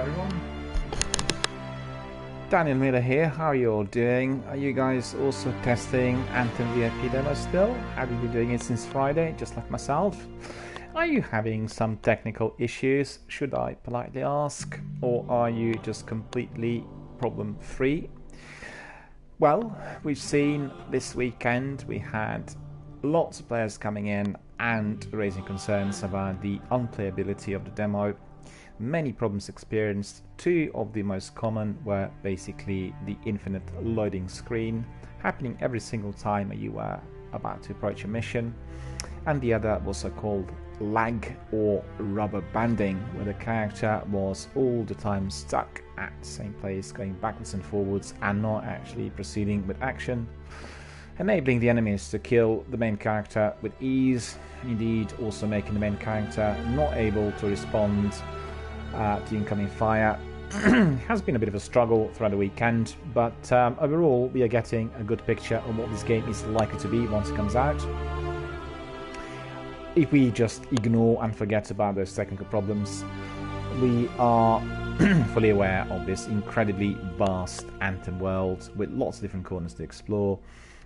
everyone. DRBMiller here. How are you all doing? Are you guys also testing Anthem VIP demo still? Have you been doing it since Friday, just like myself? Are you having some technical issues, should I politely ask? Or are you just completely problem free? Well, we've seen this weekend we had lots of players coming in and raising concerns about the unplayability of the demo. Many problems experienced. Two of the most common were basically the infinite loading screen happening every single time you were about to approach a mission, and the other was so-called lag or rubber banding, where the character was all the time stuck at the same place, going backwards and forwards and not actually proceeding with action, enabling the enemies to kill the main character with ease, indeed also making the main character not able to respond to incoming fire. Has been a bit of a struggle throughout the weekend, but overall we are getting a good picture of what this game is likely to be once it comes out. If we just ignore and forget about those technical problems, we are fully aware of this incredibly vast Anthem world with lots of different corners to explore,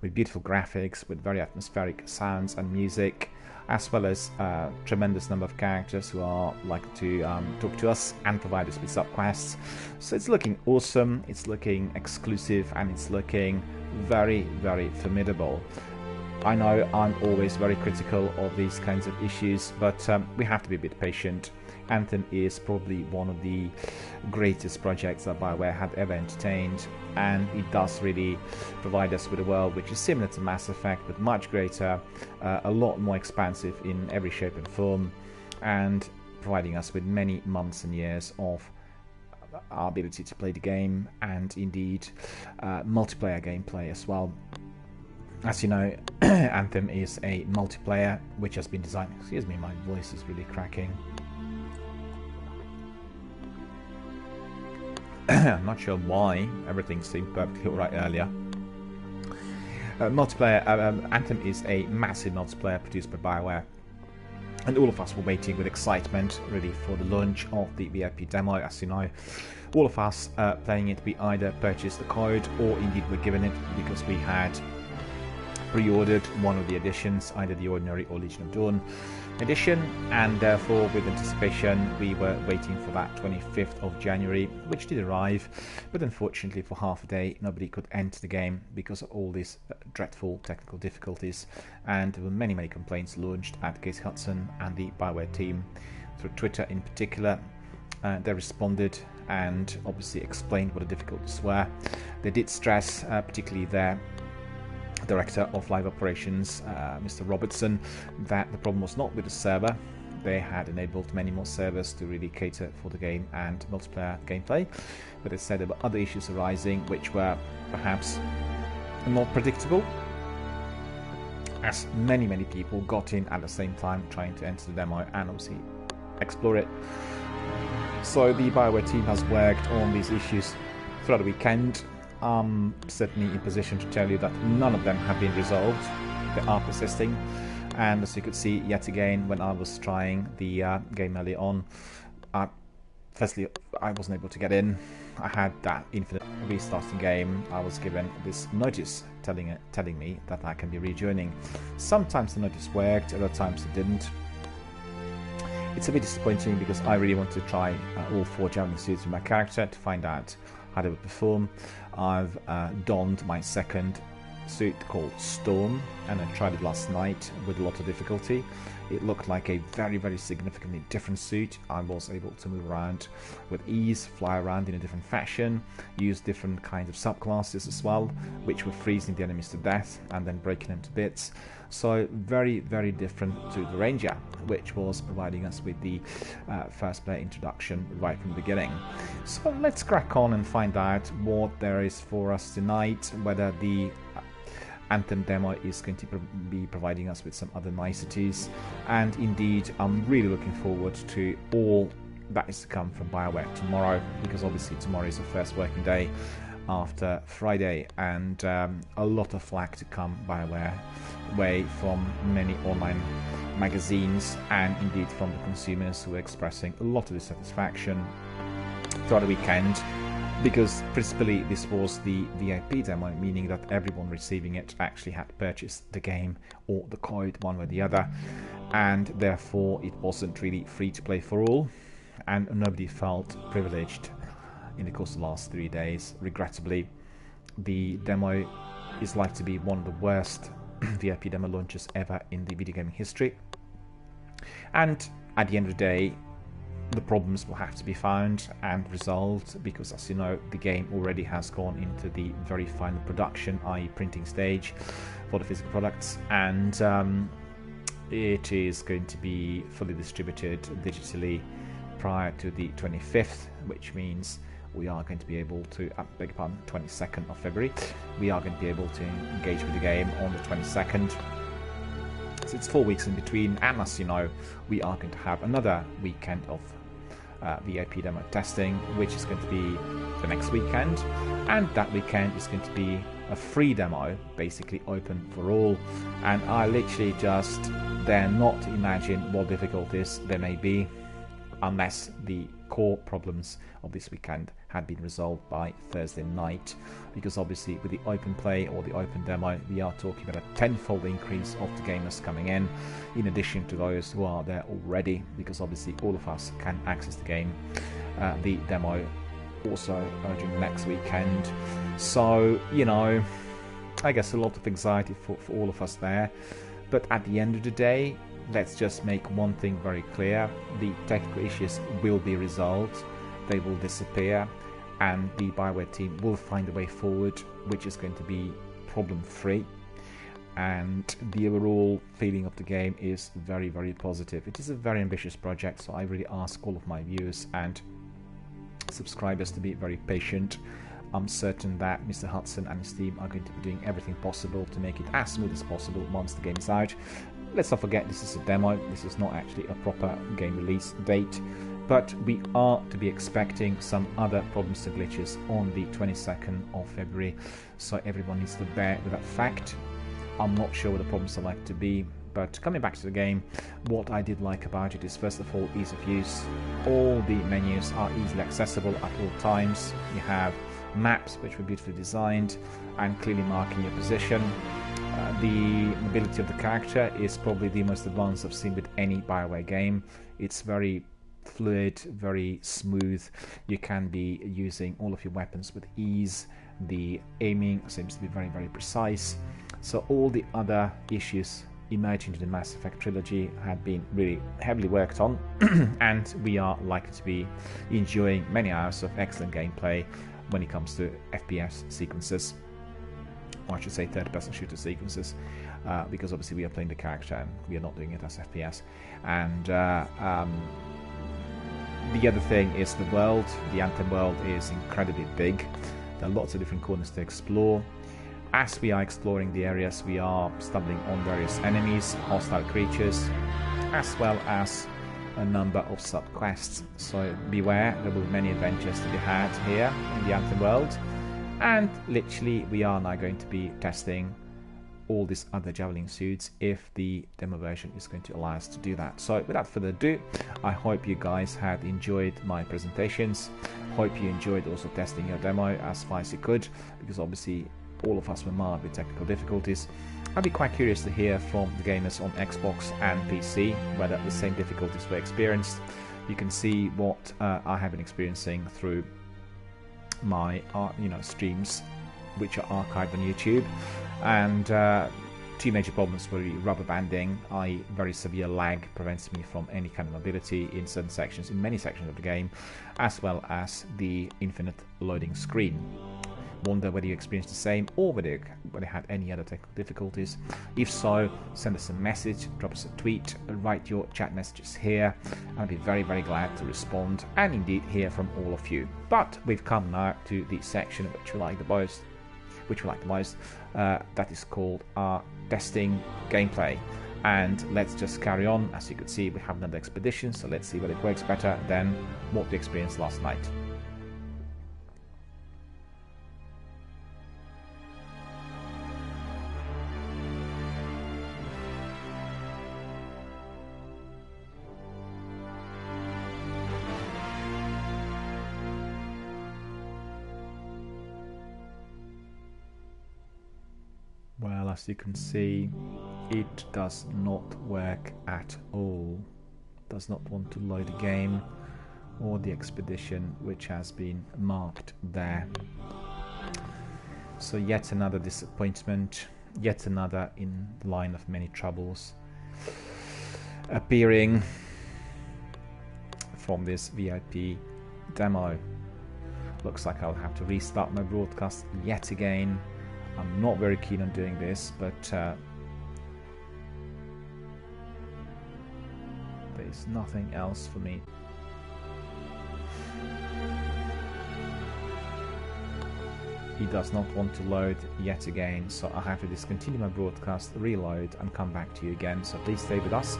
with beautiful graphics, with very atmospheric sounds and music, as well as a tremendous number of characters who are likely to talk to us and provide us with sub-quests. So it's looking awesome, it's looking exclusive, and it's looking very, very formidable. I know I'm always very critical of these kinds of issues, but we have to be a bit patient. Anthem is probably one of the greatest projects that BioWare had ever entertained, and it does really provide us with a world which is similar to Mass Effect but much greater, a lot more expansive in every shape and form, and providing us with many months and years of our ability to play the game, and indeed multiplayer gameplay as well. As you know, Anthem is a multiplayer which has been designed... Excuse me, my voice is really cracking. I'm not sure why, everything seemed perfectly alright earlier. Anthem is a massive multiplayer produced by BioWare, and all of us were waiting with excitement really for the launch of the VIP demo. As you know, all of us playing it, we either purchased the code or indeed were given it because we had pre-ordered one of the editions, either the Ordinary or Legion of Dawn edition, and therefore with anticipation we were waiting for that 25th of January, which did arrive, but unfortunately for half a day nobody could enter the game because of all these dreadful technical difficulties, and there were many complaints launched at Case Hudson and the BioWare team through Twitter in particular. They responded and obviously explained what the difficulties were. They did stress, particularly their Director of Live Operations, Mr. Robertson, that the problem was not with the server. They had enabled many more servers to really cater for the game and multiplayer gameplay, but they said there were other issues arising which were perhaps not predictable, as many people got in at the same time trying to enter the demo and obviously explore it. So the BioWare team has worked on these issues throughout the weekend. I'm certainly in position to tell you that none of them have been resolved. They are persisting, and as you could see yet again when I was trying the game early on, firstly I wasn't able to get in. I had that infinite restarting game. I was given this notice telling me that I can be rejoining. Sometimes the notice worked, other times it didn't. It's a bit disappointing because I really want to try all 4 jumping suits with my character to find out how they would perform. I've donned my second suit called Storm, and I tried it last night with a lot of difficulty. It looked like a very significantly different suit. I was able to move around with ease, fly around in a different fashion, use different kinds of subclasses as well, which were freezing the enemies to death and then breaking them to bits. So very different to the Ranger, which was providing us with the first player introduction right from the beginning. So let's crack on and find out what there is for us tonight, whether the Anthem demo is going to be providing us with some other niceties, and indeed I'm really looking forward to all that is to come from BioWare tomorrow, because obviously tomorrow is the first working day after Friday, and a lot of flack to come BioWare way from many online magazines and indeed from the consumers who are expressing a lot of dissatisfaction throughout the weekend, because principally this was the VIP demo, meaning that everyone receiving it actually had purchased the game or the code one way or the other, and therefore it wasn't really free to play for all, and nobody felt privileged in the course of the last 3 days. Regrettably, the demo is likely to be one of the worst VIP demo launches ever in the video gaming history, and at the end of the day the problems will have to be found and resolved, because as you know, the game already has gone into the very final production, i.e. printing stage for the physical products, and it is going to be fully distributed digitally prior to the 25th, which means we are going to be able to, beg your pardon, 22nd of February, we are going to be able to engage with the game on the 22nd. So it's 4 weeks in between, and as you know, we are going to have another weekend of VIP demo testing, which is going to be the next weekend, and that weekend is going to be a free demo, basically open for all, and I literally just dare not to imagine what difficulties there may be unless the core problems of this weekend had been resolved by Thursday night, because obviously with the open play or the open demo, we are talking about a tenfold increase of the gamers coming in addition to those who are there already, because obviously all of us can access the game, the demo also during the next weekend. So, you know, I guess a lot of anxiety for all of us there, but at the end of the day, let's just make one thing very clear: the technical issues will be resolved, they will disappear, and the BioWare team will find a way forward which is going to be problem free, and the overall feeling of the game is very, very positive. It is a very ambitious project, so I really ask all of my viewers and subscribers to be very patient. I'm certain that Mr. Hudson and his team are going to be doing everything possible to make it as smooth as possible once the game is out. Let's not forget, this is a demo, this is not actually a proper game release date, but we are to be expecting some other problems and glitches on the 22nd of February, so everyone needs to bear with that fact. I'm not sure what the problems are like to be, but coming back to the game, what I did like about it is, first of all, ease of use. All the menus are easily accessible at all times. You have maps which were beautifully designed and clearly marking your position. The mobility of the character is probably the most advanced I've seen with any BioWare game. It's very fluid, very smooth. You can be using all of your weapons with ease. The aiming seems to be very, very precise. So all the other issues emerging in the Mass Effect trilogy had been really heavily worked on, and we are likely to be enjoying many hours of excellent gameplay when it comes to FPS sequences, or I should say third-person shooter sequences, because obviously we are playing the character and we are not doing it as FPS. And the other thing is the world. The Anthem world is incredibly big. There are lots of different corners to explore. As we are exploring the areas, we are stumbling on various enemies, hostile creatures, as well as a number of sub-quests. So beware, there will be many adventures to be had here in the Anthem world. And literally, we are now going to be testing all these other Javelin suits if the demo version is going to allow us to do that. So without further ado, I hope you guys had enjoyed my presentations. Hope you enjoyed also testing your demo as far as you could, because obviously all of us were marred with technical difficulties. I'd be quite curious to hear from the gamers on Xbox and PC whether the same difficulties were experienced. You can see what I have been experiencing through my streams, which are archived on YouTube, and two major problems were rubber banding, i.e. very severe lag prevents me from any kind of mobility in certain sections, in many sections of the game, as well as the infinite loading screen. Wonder whether you experienced the same, or whether you had any other technical difficulties. If so, send us a message, drop us a tweet, write your chat messages here. I'll be very, very glad to respond and indeed hear from all of you. But we've come now to the section which we like the most, that is called our testing gameplay. And let's just carry on. As you can see, we have another expedition, so let's see whether it works better than what we experienced last night. Well, as you can see, it does not work at all. Does not want to load the game or the expedition which has been marked there. So yet another disappointment, yet another in the line of many troubles appearing from this VIP demo. Looks like I'll have to restart my broadcast yet again. I'm not very keen on doing this, but there's nothing else for me. He does not want to load yet again, so I have to discontinue my broadcast, reload, and come back to you again. So please stay with us,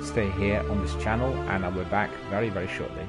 stay here on this channel, and I'll be back very, very shortly.